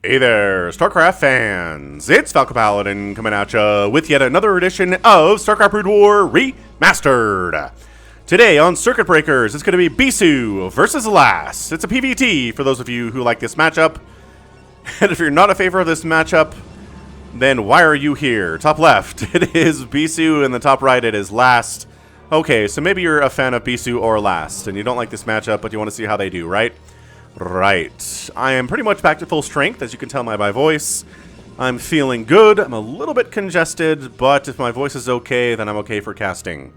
Hey there, StarCraft fans! It's Falcon Paladin coming at ya with yet another edition of StarCraft Brood War Remastered. Today on Circuit Breakers, it's going to be Bisu versus Lass. It's a PvT for those of you who like this matchup. And if you're not a favor of this matchup, then why are you here? Top left, it is Bisu, and the top right, it is Lass. Okay, so maybe you're a fan of Bisu or Lass, and you don't like this matchup, but you want to see how they do, right? Right. I am pretty much back to full strength, as you can tell by my voice. I'm feeling good. I'm a little bit congested, but if my voice is okay, then I'm okay for casting.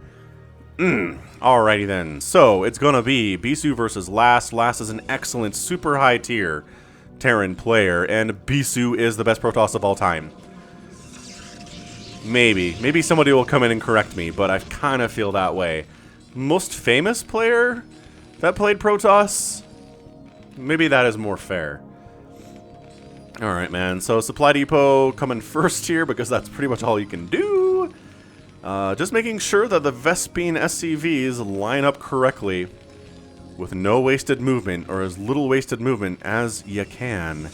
Alrighty then. So, it's gonna be Bisu versus Lass. Lass is an excellent, super high tier Terran player, and Bisu is the best Protoss of all time. Maybe. Maybe somebody will come in and correct me, but I kind of feel that way. Most famous player that played Protoss? Maybe that is more fair. Alright, man. So, Supply Depot coming first here because that's pretty much all you can do. Just making sure that the Vespene SCVs line up correctly with no wasted movement, or as little wasted movement as you can.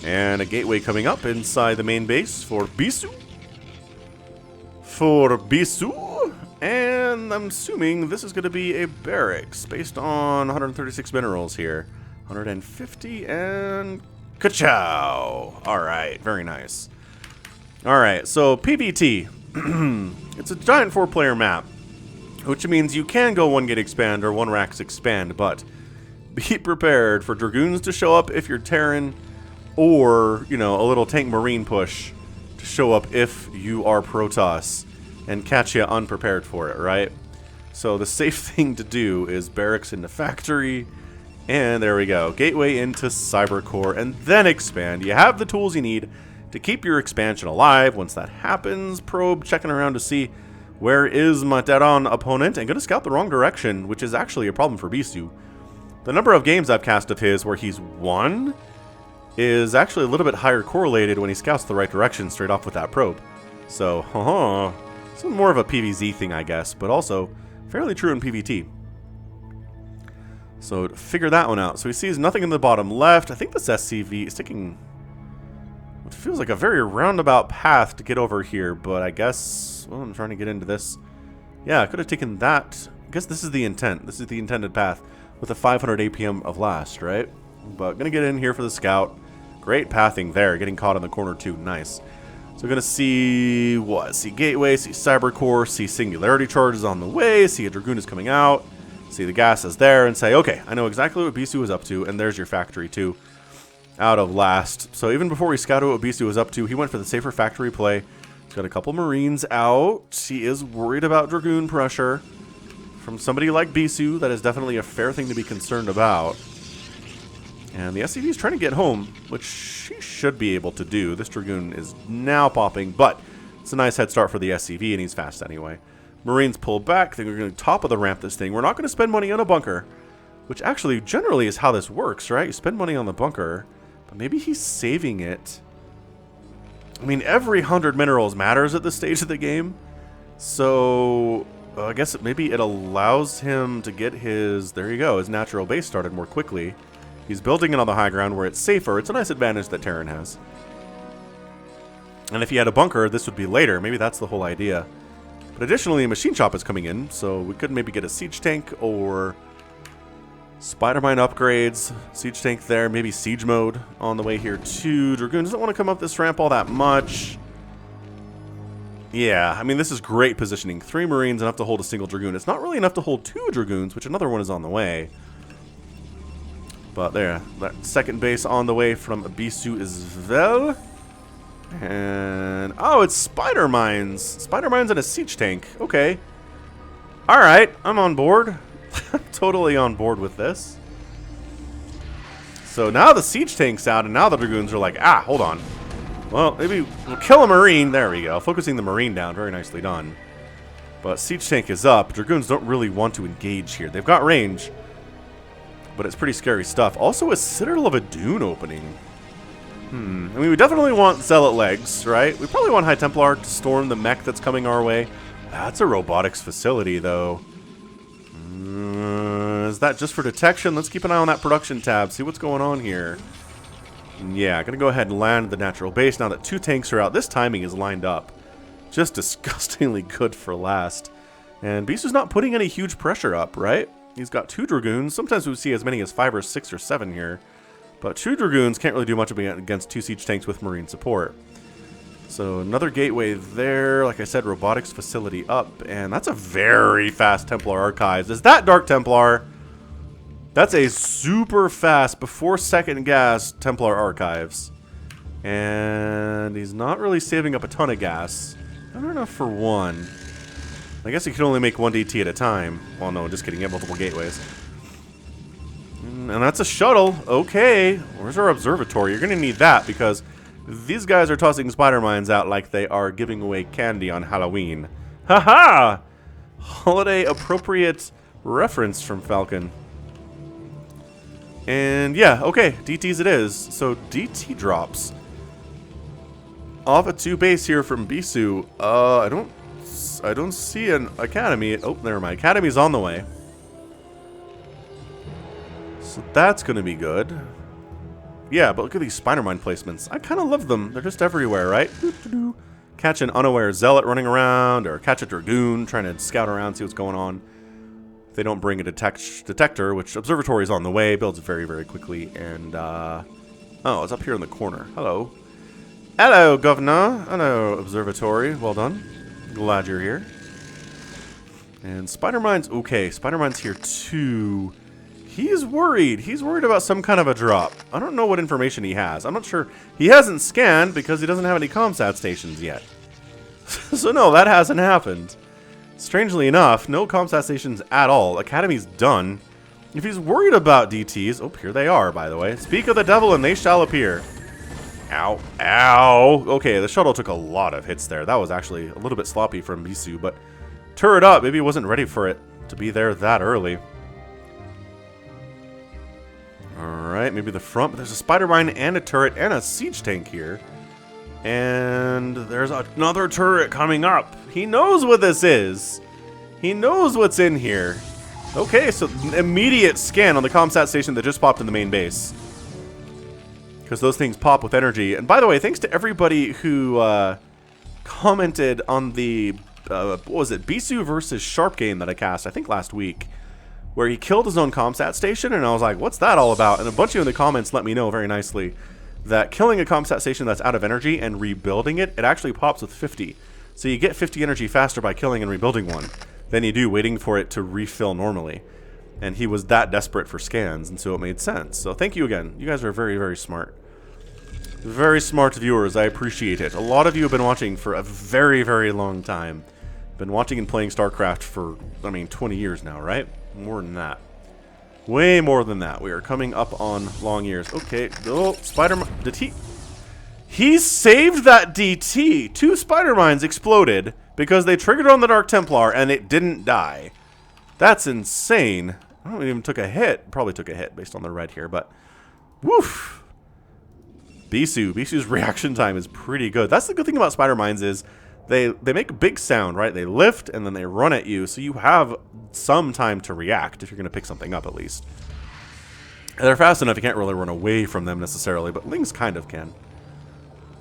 And a gateway coming up inside the main base for Bisu. And I'm assuming this is going to be a barracks based on 136 minerals here. 150 and ka-chow. Alright, very nice. Alright, so PvT. It's a giant 4-player map, which means you can go 1-gate expand or 1-racks expand, but be prepared for Dragoons to show up if you're Terran, or, you know, a little tank marine push to show up if you are Protoss and catch you unprepared for it, right? So the safe thing to do is barracks into factory. And there we go. Gateway into Cybercore, and then expand. You have the tools you need to keep your expansion alive. Once that happens, probe checking around to see where is my dead-on opponent, and going to scout the wrong direction, which is actually a problem for Bisu. The number of games I've cast of his where he's won is actually a little bit higher correlated when he scouts the right direction straight off with that probe. So, it's more of a PvZ thing, I guess, but also fairly true in PvT. So, figure that one out. So, he sees nothing in the bottom left. I think this SCV is taking what feels like a very roundabout path to get over here, but I guess, well, I'm trying to get into this. Yeah, I could have taken that. I guess this is the intent. This is the intended path with a 500 APM of last, right? But gonna get in here for the scout. Great pathing there, getting caught in the corner too. Nice. So, we're gonna see what? See Gateway, see Cybercore, see Singularity Charges on the way, see a Dragoon is coming out. See the gas is there, and say, okay, I know exactly what Bisu is up to, and there's your factory too, out of last. So even before he scouted what Bisu was up to, he went for the safer factory play. He's got a couple Marines out. He is worried about Dragoon pressure from somebody like Bisu. That is definitely a fair thing to be concerned about. And the SCV is trying to get home, which she should be able to do. This Dragoon is now popping, but it's a nice head start for the SCV, and he's fast anyway. Marines pull back. They're going to top of the ramp this thing. We're not going to spend money on a bunker, which actually generally is how this works, right? You spend money on the bunker, but maybe he's saving it. I mean, every 100 minerals matters at this stage of the game. So, I guess maybe it allows him to get his, there you go, his natural base started more quickly. He's building it on the high ground where it's safer. It's a nice advantage that Terran has. And if he had a bunker, this would be later. Maybe that's the whole idea. But additionally, a machine shop is coming in, so we could maybe get a siege tank or spider mine upgrades. Siege tank there, maybe siege mode on the way here too. Dragoon doesn't want to come up this ramp all that much. Yeah, I mean, this is great positioning. 3 Marines, enough to hold a single Dragoon. It's not really enough to hold 2 Dragoons, which another one is on the way. But there, that second base on the way from Bisu as well. And, oh, it's spider mines. Spider mines and a siege tank. Okay. Alright, I'm on board. I'm totally on board with this. So now the siege tank's out, and now the Dragoons are like, ah, hold on. Well, maybe we'll kill a Marine. There we go. Focusing the Marine down. Very nicely done. But siege tank is up. Dragoons don't really want to engage here. They've got range, but it's pretty scary stuff. Also, a Citadel of a Dune opening. I mean, we definitely want Zealot legs, right? We probably want High Templar to storm the mech that's coming our way. That's a robotics facility, though. Is that just for detection? Let's keep an eye on that production tab. See what's going on here. Yeah, gonna go ahead and land the natural base now that 2 tanks are out. This timing is lined up. Just disgustingly good for last. And Bisu's not putting any huge pressure up, right? He's got 2 Dragoons. Sometimes we see as many as 5 or 6 or 7 here. But 2 Dragoons can't really do much against 2 siege tanks with Marine support. So another gateway there. Like I said, robotics facility up. And that's a very fast Templar Archives. Is that Dark Templar? That's a super fast, before second gas, Templar Archives. And he's not really saving up a ton of gas. Not enough for 1. I guess he can only make 1 DT at a time. Well, no, just kidding. You have multiple gateways. And that's a shuttle. Okay. Where's our observatory? You're going to need that because these guys are tossing spider mines out like they are giving away candy on Halloween. Haha! Holiday appropriate reference from Falcon. And yeah, okay, DTs it is. So DT drops. Off a 2 base here from Bisu. I don't see an academy. Oh, never mind. Academy's on the way. So that's gonna be good. Yeah, but look at these spider mine placements. I kind of love them. They're just everywhere, right? Catch an unaware zealot running around, or catch a dragoon trying to scout around, see what's going on. They don't bring a detector, which observatory is on the way, builds very, very quickly, and, oh, it's up here in the corner. Hello. Hello, Governor. Hello, observatory. Well done. Glad you're here. And Spider Mine's, okay, Spider Mine's here too. He's worried. He's worried about some kind of a drop. I don't know what information he has. I'm not sure. He hasn't scanned because he doesn't have any ComSat stations yet. So no, that hasn't happened. Strangely enough, no ComSat stations at all. Academy's done. If he's worried about DTs... Oh, here they are, by the way. Speak of the devil and they shall appear. Ow. Ow. Okay, the shuttle took a lot of hits there. That was actually a little bit sloppy from Bisu, but... Turret up. Maybe he wasn't ready for it to be there that early. Alright, maybe the front. But there's a spider mine and a turret and a siege tank here. And there's another turret coming up. He knows what this is. He knows what's in here. Okay, so immediate scan on the ComSat station that just popped in the main base. Because those things pop with energy. And by the way, thanks to everybody who commented on the, what was it, Bisu versus Sharp game that I cast, I think last week. Where he killed his own ComSat station, and I was like, what's that all about? And a bunch of you in the comments let me know very nicely that killing a ComSat station that's out of energy and rebuilding it, it actually pops with 50. So you get 50 energy faster by killing and rebuilding one than you do waiting for it to refill normally. And he was that desperate for scans, and so it made sense. So thank you again. You guys are very, very smart. Very smart viewers. I appreciate it. A lot of you have been watching for a very, very long time. Been watching and playing StarCraft for, I mean, 20 years now, right? More than that. Way more than that. We are coming up on long years. Okay. Oh, Spider-Man. Did he... He saved that DT. 2 spider mines exploded because they triggered on the Dark Templar and it didn't die. That's insane. I don't even took a hit. Probably took a hit based on the red here, but... Woof. Bisu's reaction time is pretty good. That's the good thing about spider mines is they make a big sound, right? They lift and then they run at you, so you have some time to react if you're going to pick something up at least. And they're fast enough you can't really run away from them necessarily, but Lings kind of can.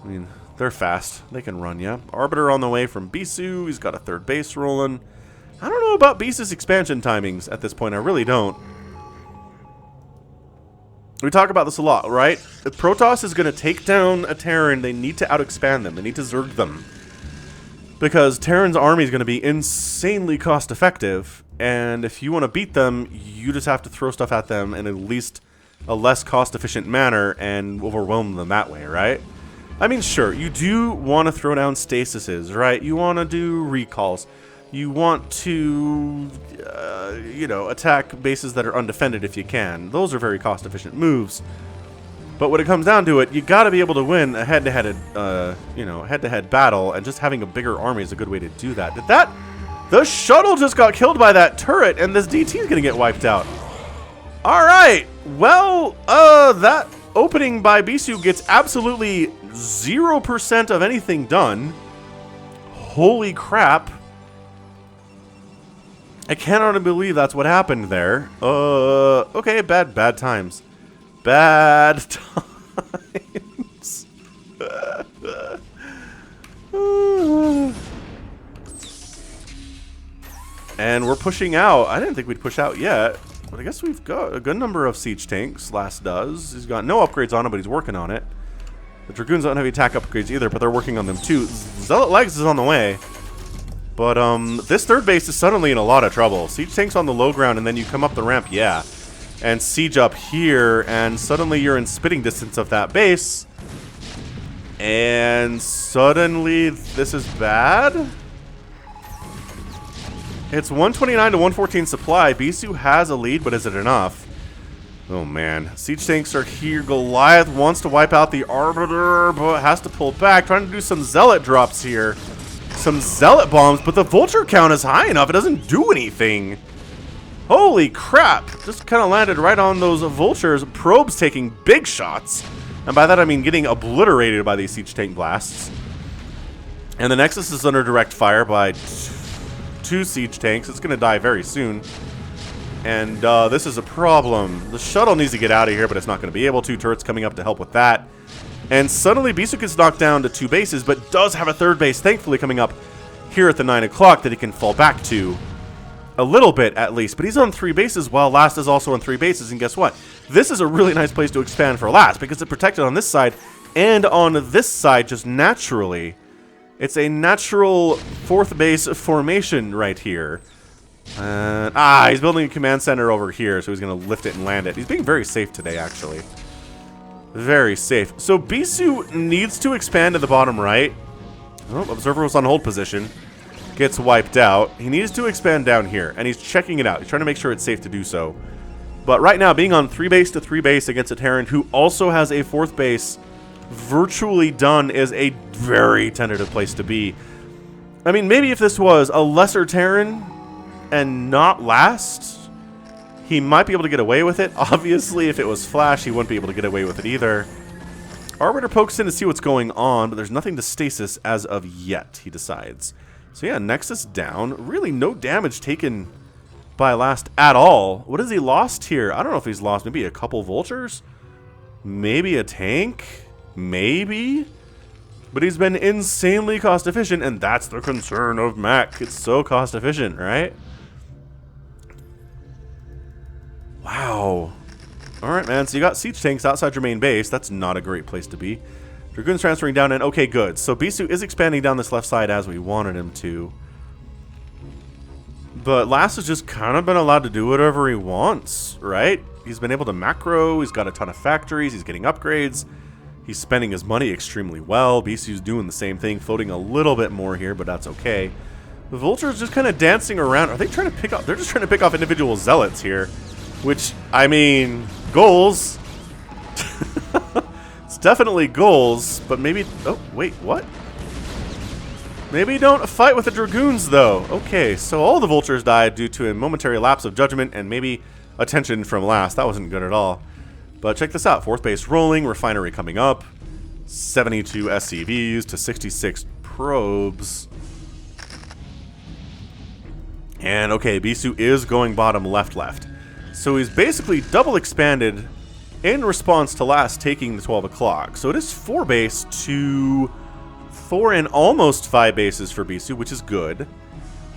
I mean, they're fast. They can run, yeah. Arbiter on the way from Bisu. He's got a 3rd base rolling. I don't know about Bisu's expansion timings at this point. I really don't. We talk about this a lot, right? If Protoss is going to take down a Terran, they need to out-expand them. They need to Zerg them. Because Terran's army is going to be insanely cost-effective, and if you want to beat them, you just have to throw stuff at them in at least a less cost-efficient manner and overwhelm them that way, right? I mean, sure, you do want to throw down stasises, right? You want to do recalls. You want to, you know, attack bases that are undefended if you can. Those are very cost-efficient moves. But when it comes down to it, you got to be able to win a head-to-head, you know, head-to-head battle, and just having a bigger army is a good way to do that. Did that? The shuttle just got killed by that turret, and this DT is going to get wiped out. All right. Well, that opening by Bisu gets absolutely 0% of anything done. Holy crap. I cannot believe that's what happened there. Okay, bad times. Bad times. times. And we're pushing out. I didn't think we'd push out yet, but I guess we've got a good number of siege tanks. Last does. He's got no upgrades on him, but he's working on it. The Dragoons don't have any attack upgrades either, but they're working on them too. Zealot Legs is on the way. But this third base is suddenly in a lot of trouble. Siege tanks on the low ground, and then you come up the ramp, yeah. And siege up here, and suddenly you're in spitting distance of that base. And suddenly this is bad. It's 129 to 114 supply. Bisu has a lead, but is it enough? Oh man. Siege tanks are here. Goliath wants to wipe out the Arbiter, but has to pull back. Trying to do some Zealot drops here. Some Zealot bombs, but the Vulture count is high enough. It doesn't do anything. Holy crap. Just kind of landed right on those Vultures. Probes taking big shots. And by that I mean getting obliterated by these siege tank blasts. And the Nexus is under direct fire by two siege tanks. It's going to die very soon. And this is a problem. The shuttle needs to get out of here, but it's not going to be able to. Turrets coming up to help with that. And suddenly Bisu gets knocked down to 2 bases, but does have a third base, thankfully, coming up here at the 9 o'clock that he can fall back to. A little bit, at least. But he's on 3 bases, while Last is also on 3 bases. And guess what? This is a really nice place to expand for Last, because it's protected on this side and on this side just naturally. It's a natural 4th base formation right here. He's building a command center over here, so he's going to lift it and land it. He's being very safe today, actually. Very safe. So Bisu needs to expand to the bottom right. Oh, Observer was on hold position. Gets wiped out. He needs to expand down here, and he's checking it out. He's trying to make sure it's safe to do so. But right now, being on 3 base to 3 base against a Terran who also has a 4th base virtually done is a very tentative place to be. I mean, maybe if this was a lesser Terran and not Last, he might be able to get away with it. Obviously, if it was Flash, he wouldn't be able to get away with it either. Arbiter pokes in to see what's going on, but there's nothing to stasis as of yet, he decides. So yeah, Nexus down. Really no damage taken by Last at all. What has he lost here? I don't know if he's lost maybe a couple Vultures? Maybe a tank? Maybe? But he's been insanely cost efficient, and that's the concern of Mech. It's so cost efficient, right? Wow. Alright, man. So you got siege tanks outside your main base. That's not a great place to be. Dragoon's transferring down in. Okay, good. So Bisu is expanding down this left side as we wanted him to. But Last has just kind of been allowed to do whatever he wants, right? He's been able to macro. He's got a ton of factories. He's getting upgrades. He's spending his money extremely well. Bisu's doing the same thing, floating a little bit more here, but that's okay. The Vulture's just kind of dancing around. Are they trying to pick up? They're just trying to pick off individual Zealots here. Which, I mean, goals. It's definitely goals, but maybe... Oh, wait, what? Maybe don't fight with the Dragoons, though. Okay, so all the Vultures died due to a momentary lapse of judgment and maybe attention from Last. That wasn't good at all. But check this out. 4th base rolling, refinery coming up. 72 SCVs to 66 probes. And, okay, Bisu is going bottom left. So he's basically double expanded in response to Last taking the 12 o'clock. So it is 4 base to 4 and almost 5 bases for Bisu, which is good.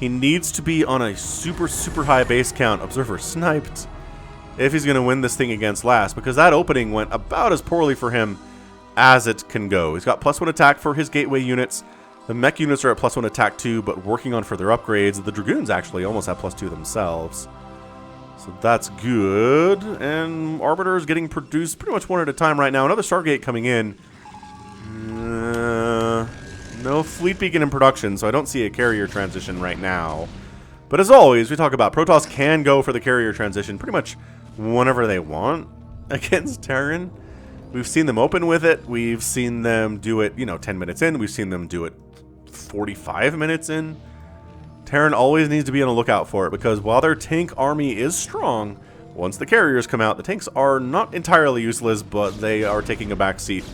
He needs to be on a super high base count. Observer sniped. If he's going to win this thing against Last, because that opening went about as poorly for him as it can go. He's got +1 attack for his gateway units. The mech units are at +1 attack too, but working on further upgrades. The Dragoons actually almost have +2 themselves. So that's good. And Arbiter is getting produced pretty much one at a time right now. Another Stargate coming in. No Fleet Beacon in production, so I don't see a carrier transition right now. But as always, we talk about Protoss can go for the carrier transition pretty much whenever they want against Terran. We've seen them open with it. We've seen them do it, 10 minutes in. We've seen them do it 45 minutes in. Terran always needs to be on the lookout for it, because while their tank army is strong, once the carriers come out, the tanks are not entirely useless, but they are taking a backseat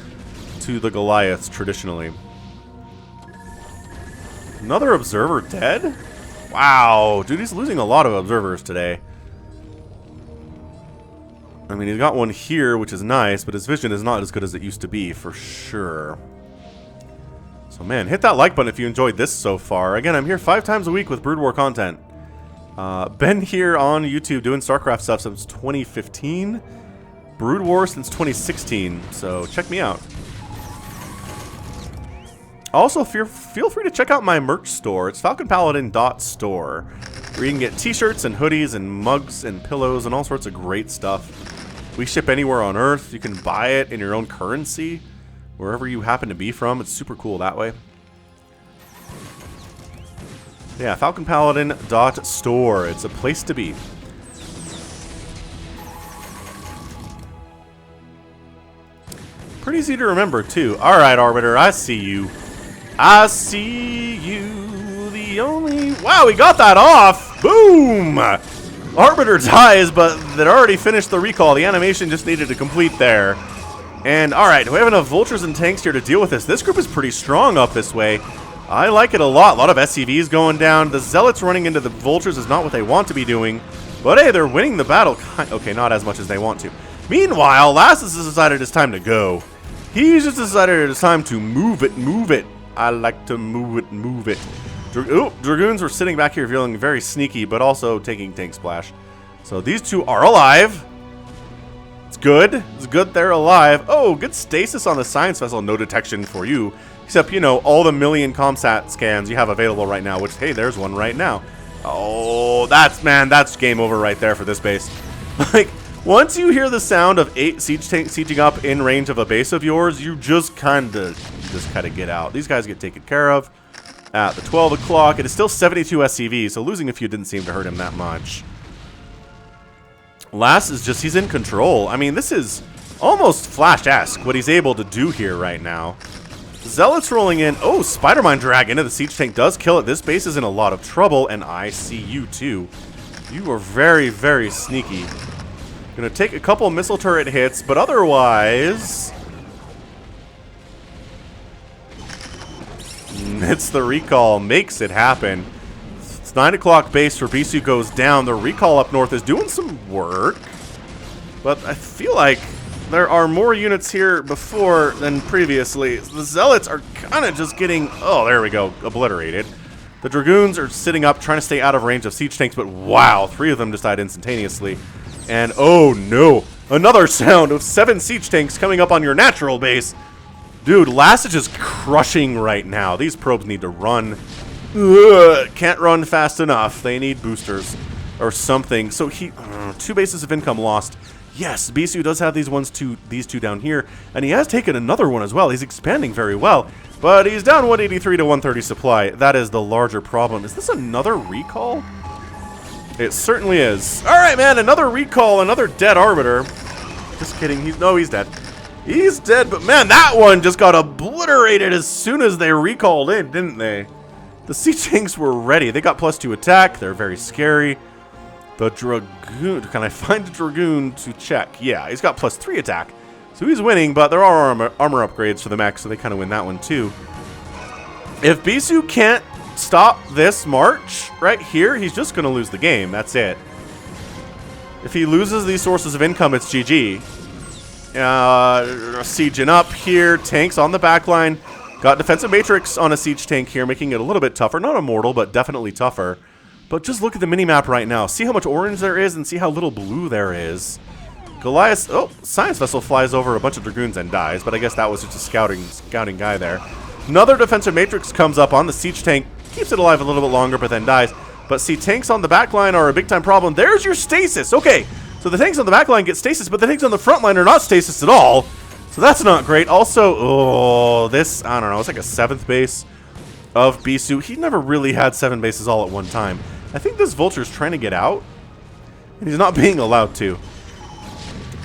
to the Goliaths traditionally. Another observer dead? Wow, dude, he's losing a lot of observers today. I mean, he's got one here, which is nice, but his vision is not as good as it used to be, for sure. So, man, hit that like button if you enjoyed this so far. Again, I'm here 5 times a week with Brood War content. Been here on YouTube doing StarCraft stuff since 2015. Brood War since 2016, so check me out. Also, feel free to check out my merch store. It's falconpaladin.store, where you can get t-shirts and hoodies and mugs and pillows and all sorts of great stuff. We ship anywhere on Earth. You can buy it in your own currency, wherever you happen to be from. It's super cool that way. Yeah, falconpaladin.store. It's a place to be. Pretty easy to remember, too. Alright, Arbiter, I see you. I see you, the only... Wow, we got that off! Boom! Arbiter dies, but they'd already finished the recall. The animation just needed to complete there. And, alright, we have enough vultures and tanks here to deal with this. This group is pretty strong up this way. I like it a lot. A lot of SCVs going down. The Zealots running into the vultures is not what they want to be doing. But, hey, they're winning the battle. Okay, not as much as they want to. Meanwhile, Lassus has decided it's time to go. He's just decided it's time to move it, move it. I like to move it, move it. Dragoons were sitting back here feeling very sneaky, but also taking tank splash. So these two are alive. It's good. It's good they're alive. Oh, good stasis on the science vessel. No detection for you. Except, you know, all the million ComSat scans you have available right now, which, hey, there's one right now. Oh, that's game over right there for this base. Like, once you hear the sound of 8 siege tanks sieging up in range of a base of yours, you just kind of get out. These guys get taken care of at the 12 o'clock. It is still 72 SCV, so losing a few didn't seem to hurt him that much. Lass is just, he's in control. I mean, this is almost Flash-esque, what he's able to do here right now. Zealots rolling in. Oh, Spider-Mine drag into the siege tank does kill it. This base is in a lot of trouble, and I see you too. You are very, very sneaky. Gonna take a couple missile turret hits, but otherwise... It's the recall. Makes it happen. It's 9 o'clock base for Bisu goes down. The recall up north is doing some work. But I feel like there are more units here before than previously. The Zealots are kind of just getting... Oh, there we go. Obliterated. The Dragoons are sitting up, trying to stay out of range of siege tanks, but wow, 3 of them just died instantaneously. And oh no, another sound of 7 siege tanks coming up on your natural base. Dude, Lass is just crushing right now. These probes need to run. Ugh, can't run fast enough. They need boosters or something. So 2 bases of income lost. Yes, Bisu does have these two down here, and he has taken another one as well. He's expanding very well, but he's down 183 to 130 supply. That is the larger problem. Is this another recall? It certainly is. All right, man, another recall, another dead Arbiter. Just kidding. He's dead. He's dead, but man, that one just got obliterated as soon as they recalled in, didn't they? The siege tanks were ready. They got +2 attack. They're very scary. The Dragoon, can I find a Dragoon to check? Yeah, he's got +3 attack. So he's winning, but there are armor upgrades for the mech, so they kind of win that one too. If Bisu can't stop this march right here, he's just going to lose the game. That's it. If he loses these sources of income, it's GG. Sieging up here. Tanks on the back line. Got defensive matrix on a siege tank here, making it a little bit tougher. Not immortal, but definitely tougher. But just look at the minimap right now. See how much orange there is and see how little blue there is. Goliath, oh, science vessel flies over a bunch of Dragoons and dies, but I guess that was just a scouting guy there. Another defensive matrix comes up on the siege tank, keeps it alive a little bit longer, but then dies. But see, tanks on the back line are a big time problem. There's your stasis. Okay, so the tanks on the back line get stasis, but the tanks on the front line are not stasis at all. So that's not great. Also, oh, this, I don't know, it's like a 7th base of Bisu. He never really had 7 bases all at one time. I think this Vulture's trying to get out, and he's not being allowed to.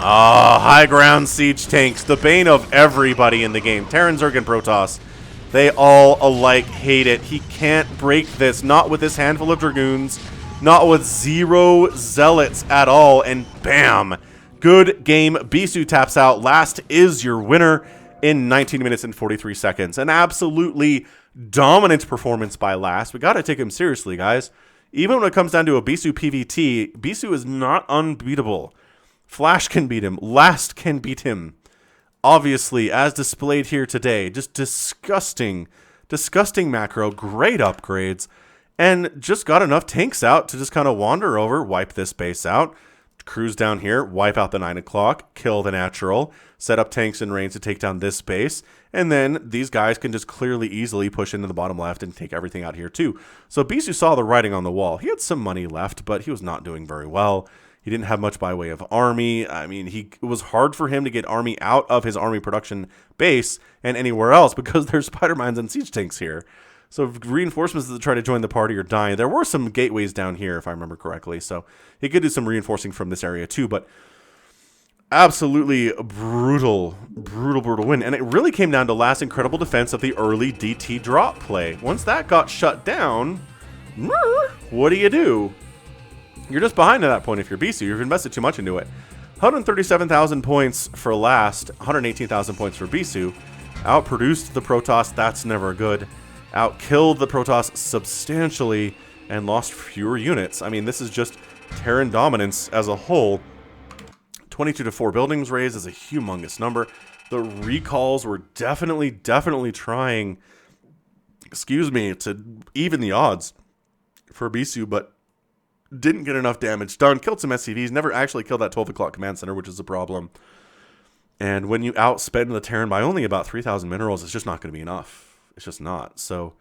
Ah, high ground siege tanks, the bane of everybody in the game. Terran, Zerg, and Protoss. They all alike hate it. He can't break this, not with this handful of Dragoons, not with 0 Zealots at all, and bam! Good game. Bisu taps out. Last is your winner in 19 minutes and 43 seconds. An absolutely dominant performance by Last. We gotta take him seriously, guys. Even when it comes down to a Bisu PvT, Bisu is not unbeatable. Flash can beat him. Last can beat him. Obviously, as displayed here today, just disgusting macro, great upgrades, and just got enough tanks out to just kind of wander over, wipe this base out, cruise down here, wipe out the 9 o'clock, kill the natural, set up tanks and range to take down this base, and then these guys can just clearly, easily push into the bottom left and take everything out here too. So Bisu saw the writing on the wall. He had some money left, but he was not doing very well. He didn't have much by way of army. I mean, it was hard for him to get army out of his army production base and anywhere else because there's spider mines and siege tanks here. So reinforcements that try to join the party are dying. There were some gateways down here, if I remember correctly. So he could do some reinforcing from this area too, but absolutely brutal win. And it really came down to last incredible defense of the early DT drop play. Once that got shut down, what do? You're just behind at that point if you're Bisu. You've invested too much into it. 137,000 points for last, 118,000 points for Bisu. Outproduced the Protoss, that's never good. Outkilled the Protoss substantially and lost fewer units. I mean, this is just Terran dominance as a whole. 22 to 4 buildings raised is a humongous number. The recalls were definitely trying, to even the odds for Bisu, but didn't get enough damage done. Killed some SCVs. Never actually killed that 12 o'clock command center, which is a problem. And when you outspend the Terran by only about 3,000 minerals, it's just not going to be enough. It's just not. So,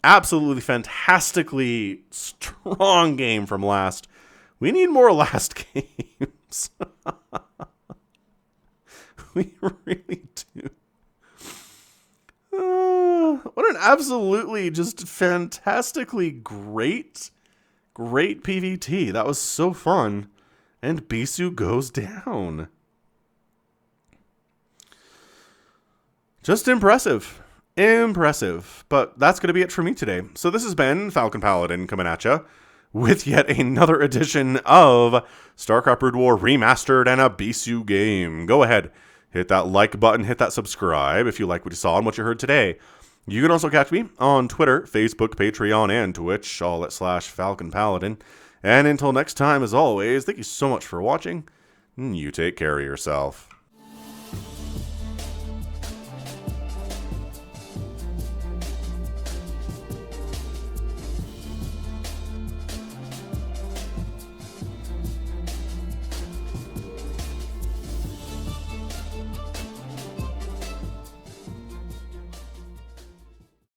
absolutely fantastically strong game from last. We need more last games. We really do. What an absolutely just fantastically great PvT. That was so fun. And Bisu goes down. Just impressive. But that's going to be it for me today. So this has been Falcon Paladin coming at ya with yet another edition of StarCraft Brood War Remastered and a Bisu game. Go ahead, hit that like button, hit that subscribe if you like what you saw and what you heard today. You can also catch me on Twitter, Facebook, Patreon, and Twitch, all at /Falcon Paladin. And until next time, as always, thank you so much for watching. You take care of yourself.